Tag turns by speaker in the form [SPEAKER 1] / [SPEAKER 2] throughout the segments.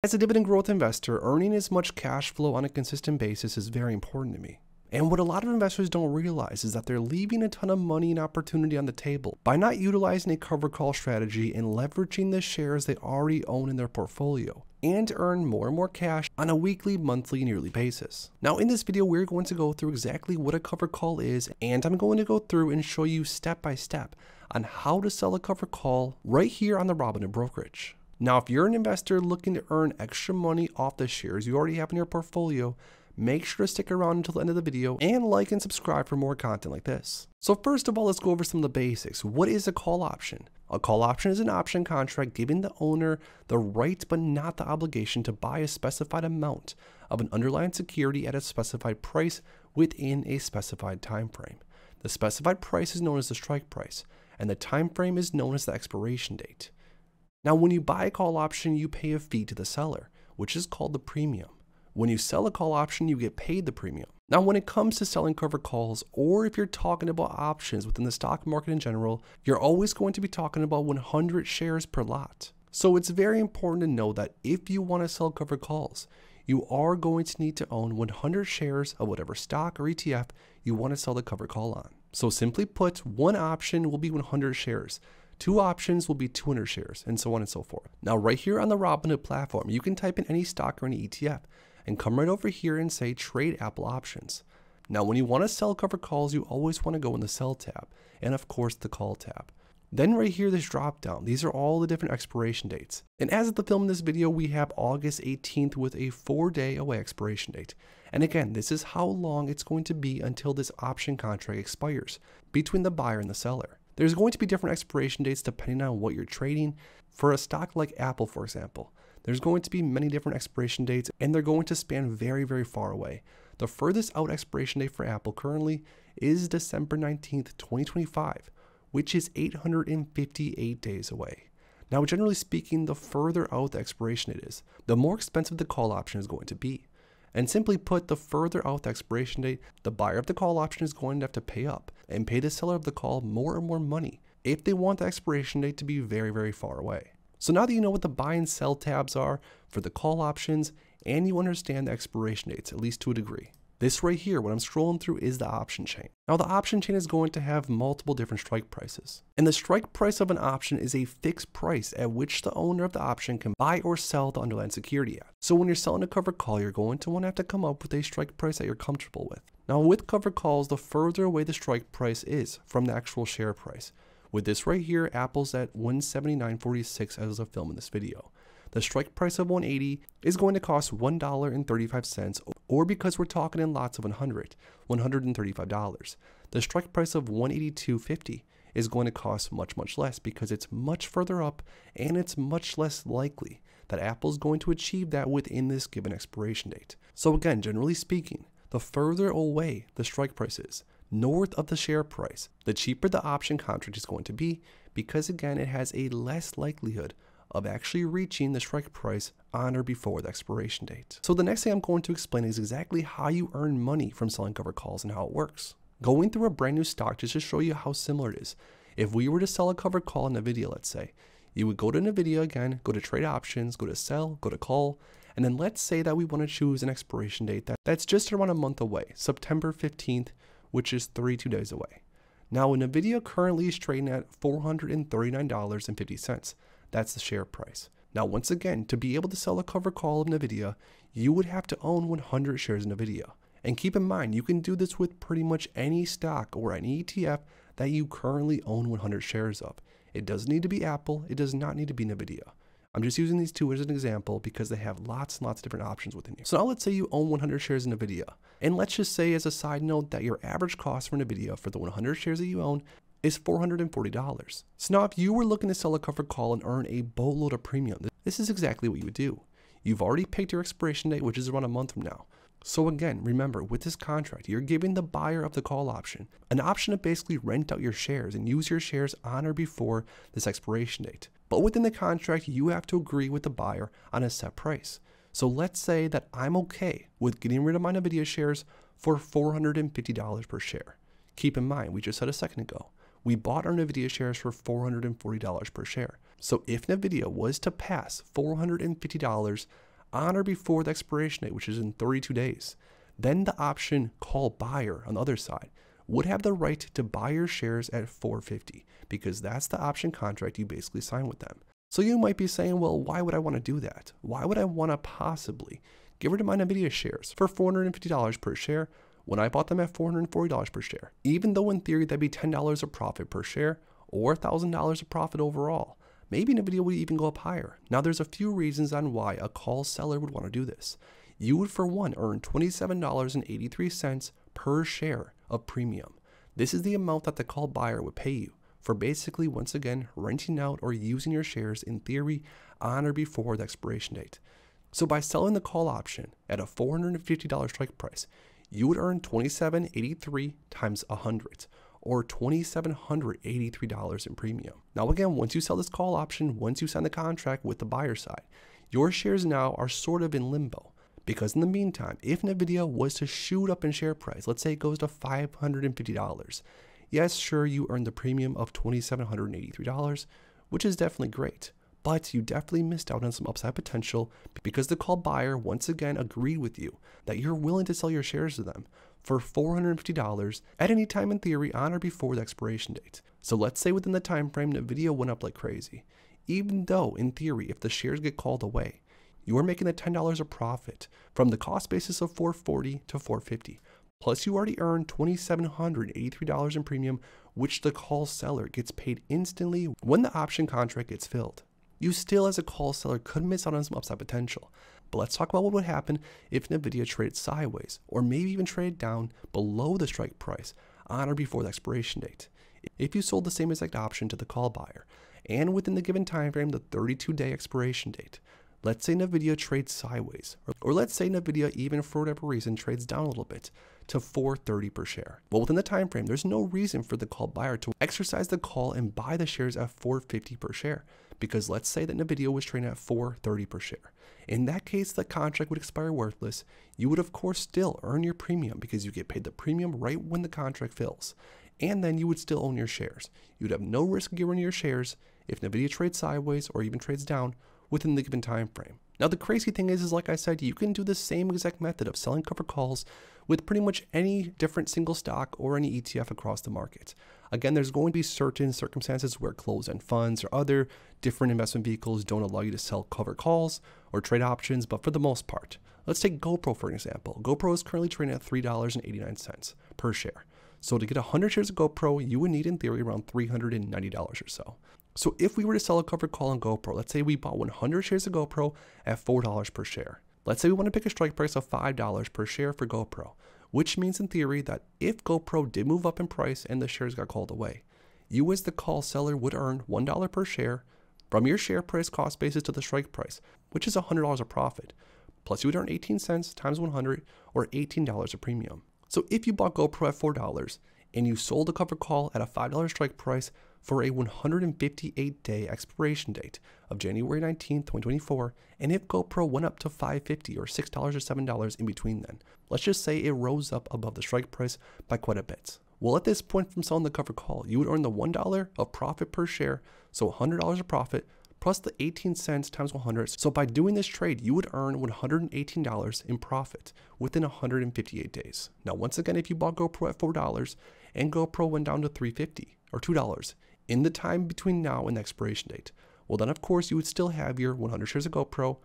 [SPEAKER 1] As a dividend growth investor, earning as much cash flow on a consistent basis is very important to me. And what a lot of investors don't realize is that they're leaving a ton of money and opportunity on the table by not utilizing a covered call strategy and leveraging the shares they already own in their portfolio and earn more and more cash on a weekly, monthly, and yearly basis. Now in this video, we're going to go through exactly what a covered call is, and I'm going to go through and show you step by step on how to sell a covered call right here on the Robinhood brokerage. Now, if you're an investor looking to earn extra money off the shares you already have in your portfolio, make sure to stick around until the end of the video and like and subscribe for more content like this. So first of all, let's go over some of the basics. What is a call option? A call option is an option contract giving the owner the right but not the obligation to buy a specified amount of an underlying security at a specified price within a specified time frame. The specified price is known as the strike price, and the time frame is known as the expiration date. Now, when you buy a call option, you pay a fee to the seller, which is called the premium. When you sell a call option, you get paid the premium. Now, when it comes to selling covered calls, or if you're talking about options within the stock market in general, you're always going to be talking about 100 shares per lot. So it's very important to know that if you want to sell covered calls, you are going to need to own 100 shares of whatever stock or ETF you want to sell the covered call on. So simply put, one option will be 100 shares. Two options will be 200 shares, and so on and so forth. Now, right here on the Robinhood platform, you can type in any stock or any ETF and come right over here and say trade Apple options. Now, when you want to sell covered calls, you always want to go in the sell tab and of course the call tab. Then right here, this drop down, these are all the different expiration dates. And as of the film in this video, we have August 18th with a 4-day away expiration date. And again, this is how long it's going to be until this option contract expires between the buyer and the seller. There's going to be different expiration dates depending on what you're trading. For a stock like Apple, for example, there's going to be many different expiration dates, and they're going to span very, very far away. The furthest out expiration date for Apple currently is December 19th, 2025, which is 858 days away. Now, generally speaking, the further out the expiration date is, the more expensive the call option is going to be. And simply put, the further out the expiration date, the buyer of the call option is going to have to pay up and pay the seller of the call more and more money if they want the expiration date to be very, very far away. So now that you know what the buy and sell tabs are for the call options and you understand the expiration dates, at least to a degree, this right here, what I'm scrolling through, is the option chain. Now, the option chain is going to have multiple different strike prices. And the strike price of an option is a fixed price at which the owner of the option can buy or sell the underlying security at. So when you're selling a covered call, you're going to want to have to come up with a strike price that you're comfortable with. Now, with covered calls, the further away the strike price is from the actual share price. With this right here, Apple's at 179.46 as of film in this video. The strike price of 180 is going to cost $1.35, or because we're talking in lots of 100, $135. The strike price of 182.50 is going to cost much, much less because it's much further up, and it's much less likely that Apple's going to achieve that within this given expiration date. So again, generally speaking, the further away the strike price is, north of the share price, the cheaper the option contract is going to be, because again, it has a less likelihood of actually reaching the strike price on or before the expiration date. So the next thing I'm going to explain is exactly how you earn money from selling covered calls and how it works. Going through a brand new stock just to show you how similar it is. If we were to sell a covered call in NVIDIA, let's say, you would go to NVIDIA again, go to trade options, go to sell, go to call, and then let's say that we want to choose an expiration date that's just around a month away, September 15th, which is 32 days away. Now, NVIDIA currently is trading at $439.50. That's the share price. Now, once again, to be able to sell a covered call of NVIDIA, you would have to own 100 shares of NVIDIA. And keep in mind, you can do this with pretty much any stock or any ETF that you currently own 100 shares of. It doesn't need to be Apple. It does not need to be NVIDIA. I'm just using these two as an example because they have lots and lots of different options within here. So now let's say you own 100 shares in NVIDIA. And let's just say as a side note that your average cost for NVIDIA for the 100 shares that you own is $440. So now if you were looking to sell a covered call and earn a boatload of premium, this is exactly what you would do. You've already picked your expiration date, which is around a month from now. So again, remember, with this contract, you're giving the buyer of the call option an option to basically rent out your shares and use your shares on or before this expiration date. But within the contract, you have to agree with the buyer on a set price. So let's say that I'm okay with getting rid of my NVIDIA shares for $450 per share. Keep in mind, we just said a second ago, we bought our NVIDIA shares for $440 per share. So if NVIDIA was to pass $450 on or before the expiration date, which is in 32 days. Then the option call buyer on the other side would have the right to buy your shares at $4.50 because that's the option contract you basically sign with them. So you might be saying, well, why would I want to do that? Why would I want to possibly get rid of my NVIDIA shares for $450 per share when I bought them at $440 per share? Even though in theory that'd be $10 of profit per share or $1,000 of profit overall. Maybe NVIDIA would even go up higher. Now there's a few reasons on why a call seller would want to do this. You would for one earn $27.83 per share of premium. This is the amount that the call buyer would pay you for basically, once again, renting out or using your shares in theory on or before the expiration date. So by selling the call option at a $450 strike price, you would earn $27.83 times 100 or $2,783 in premium. Now again, once you sell this call option, once you sign the contract with the buyer side, your shares now are sort of in limbo. Because in the meantime, if NVIDIA was to shoot up in share price, let's say it goes to $550, yes, sure, you earn the premium of $2,783, which is definitely great. But you definitely missed out on some upside potential because the call buyer once again agreed with you that you're willing to sell your shares to them for $450 at any time in theory on or before the expiration date. So let's say within the time frame, NVIDIA went up like crazy. Even though in theory, if the shares get called away, you are making the $10 of profit from the cost basis of $440 to $450. Plus you already earned $2,783 in premium, which the call seller gets paid instantly when the option contract gets filled. You still as a call seller could miss out on some upside potential. But let's talk about what would happen if NVIDIA traded sideways or maybe even traded down below the strike price on or before the expiration date. If you sold the same exact option to the call buyer and within the given time frame, the 32-day expiration date, let's say NVIDIA trades sideways, or let's say NVIDIA even for whatever reason trades down a little bit to $430 per share. Well, within the time frame, there's no reason for the call buyer to exercise the call and buy the shares at $450 per share, because let's say that NVIDIA was trading at $430 per share. In that case, the contract would expire worthless. You would of course still earn your premium because you get paid the premium right when the contract fills. And then you would still own your shares. You'd have no risk of getting your shares if NVIDIA trades sideways or even trades down within the given time frame. Now the crazy thing is like I said, you can do the same exact method of selling covered calls with pretty much any different single stock or any ETF across the market. Again, there's going to be certain circumstances where closed-end funds or other different investment vehicles don't allow you to sell covered calls or trade options, but for the most part, let's take GoPro for an example. GoPro is currently trading at $3.89 per share. So to get 100 shares of GoPro, you would need in theory around $390 or so. So if we were to sell a covered call on GoPro, let's say we bought 100 shares of GoPro at $4 per share. Let's say we want to pick a strike price of $5 per share for GoPro, which means in theory that if GoPro did move up in price and the shares got called away, you as the call seller would earn $1 per share from your share price cost basis to the strike price, which is $100 of profit. Plus you would earn 18 cents times 100 or $18 of premium. So if you bought GoPro at $4 and you sold a covered call at a $5 strike price for a 158-day expiration date of January 19th, 2024, and if GoPro went up to $5.50 or $6 or $7 in between then, let's just say it rose up above the strike price by quite a bit. Well, at this point from selling the covered call, you would earn the $1 of profit per share, so $100 of profit, plus the 18 cents times 100. So by doing this trade, you would earn $118 in profit within 158 days. Now, once again, if you bought GoPro at $4 and GoPro went down to $3.50 or $2 in the time between now and the expiration date, well then of course you would still have your 100 shares of GoPro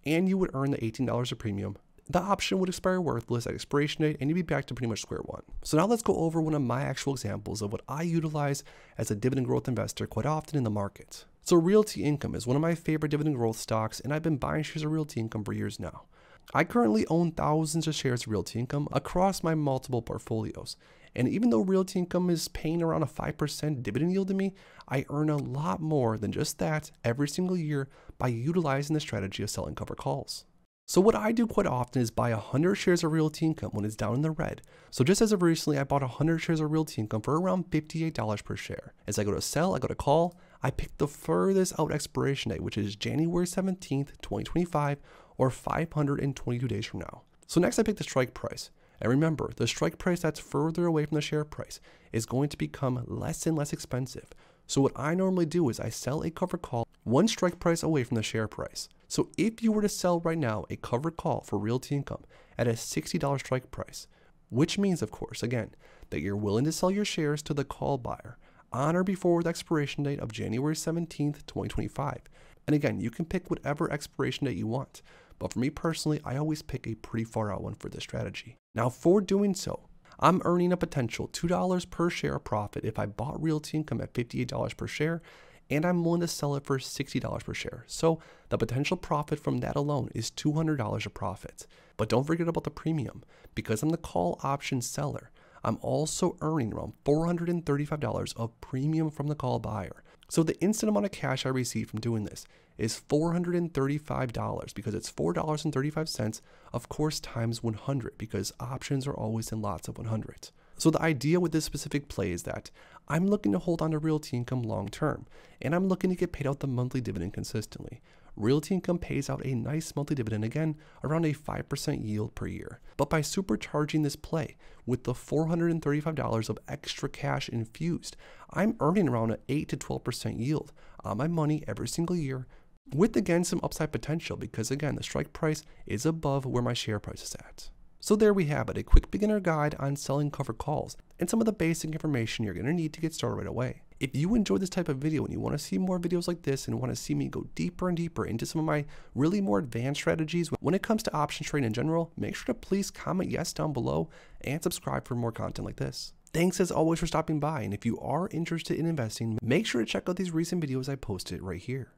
[SPEAKER 1] and you would earn the $18 of premium. The option would expire worthless at expiration date and you'd be back to pretty much square one. So now let's go over one of my actual examples of what I utilize as a dividend growth investor quite often in the market. So Realty Income is one of my favorite dividend growth stocks, and I've been buying shares of Realty Income for years now. I currently own thousands of shares of Realty Income across my multiple portfolios. And even though Realty Income is paying around a 5% dividend yield to me, I earn a lot more than just that every single year by utilizing the strategy of selling covered calls. So what I do quite often is buy 100 shares of Realty Income when it's down in the red. So just as of recently, I bought 100 shares of Realty Income for around $58 per share. As I go to sell, I go to call, I pick the furthest out expiration date, which is January 17th, 2025, or 522 days from now. So next I pick the strike price. And remember, the strike price that's further away from the share price is going to become less and less expensive. So what I normally do is I sell a covered call one strike price away from the share price. So if you were to sell right now a covered call for Realty Income at a $60 strike price, which means, of course, again, that you're willing to sell your shares to the call buyer on or before the expiration date of January 17th, 2025. And again, you can pick whatever expiration date you want. But for me personally, I always pick a pretty far out one for this strategy. Now, for doing so, I'm earning a potential $2 per share profit if I bought Realty Income at $58 per share, and I'm willing to sell it for $60 per share. So the potential profit from that alone is $200 of profit. But don't forget about the premium. Because I'm the call option seller, I'm also earning around $435 of premium from the call buyer. So the instant amount of cash I receive from doing this is $435 because it's $4.35, of course, times 100 because options are always in lots of 100. So the idea with this specific play is that I'm looking to hold on to Realty Income long term, and I'm looking to get paid out the monthly dividend consistently. Realty Income pays out a nice monthly dividend, again, around a 5% yield per year. But by supercharging this play with the $435 of extra cash infused, I'm earning around an 8 to 12% yield on my money every single year, with again some upside potential because again, the strike price is above where my share price is at. So there we have it, a quick beginner guide on selling covered calls and some of the basic information you're going to need to get started right away. If you enjoyed this type of video and you want to see more videos like this and want to see me go deeper and deeper into some of my really more advanced strategies when it comes to option trading in general, make sure to please comment yes down below and subscribe for more content like this. Thanks as always for stopping by, and if you are interested in investing, make sure to check out these recent videos I posted right here.